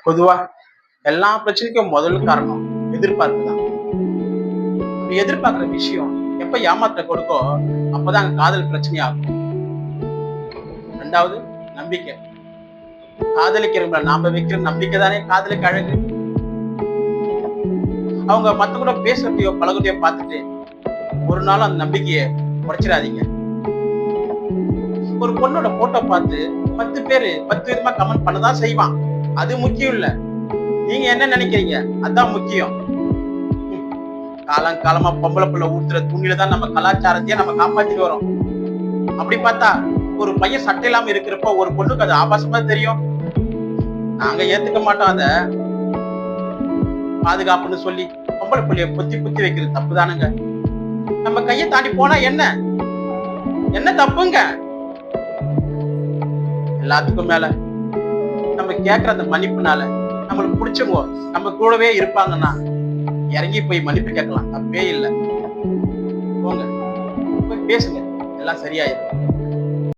பொதுவா எல்லா பிரச்சனைக்கும் முதல் காரணம் எதிர்பார்ப்பு தான். எதிர்பார்க்கிற விஷயம் எப்ப ஏமாற்ற கொடுக்கோ அப்பதான் அங்க காதல் பிரச்சனையாகும். ரெண்டாவது, நம்பிக்கை. காதலிக்கிறவங்கள நாம வைக்கிற நம்பிக்கை தானே காதலுக்கு அழகு. அவங்க மத்த கூட பேசுறதையோ பழகுதையோ பார்த்துட்டு ஒரு நாள் அந்த நம்பிக்கையை உடைச்சிடாதீங்க. ஒரு பொண்ணோட போட்டோ பார்த்து 10 பேரு 10 விதமா கமெண்ட் பண்ணதான் செய்வான். அது முக்கியம் இல்ல, நீங்க என்ன நினைக்கிறீங்க அதான் முக்கியம். காலங்காலமா பொம்பளை புள்ள ஊத்துற துணியில தான் நம்ம கலாச்சாரத்தையே நம்ம காப்பாத்திட்டு வரோம். அப்படி பார்த்தா ஒரு பையன் சட்டை இல்லாம இருக்கிறப்ப ஒரு பொண்ணுக்கு அது ஆபாசமா தெரியும். நாங்க ஏத்துக்க மாட்டோம். அத பாதுகாப்புன்னு சொல்லி பொம்பளை புள்ளைய பொத்தி புத்தி வைக்கிறது தப்பு தானுங்க. நம்ம கையை தாண்டி போனா என்ன என்ன தப்புங்க? எல்லாத்துக்கும் மேல நம்ம கேட்கற அந்த மன்னிப்புனால நம்மளுக்கு பிடிச்சவங்க நம்ம கூடவே இருப்பாங்கன்னா இறங்கி போய் மன்னிப்பு கேட்கலாம், தப்பே இல்லை. போங்க போய் பேசுங்க, எல்லாம் சரியாயிடும்.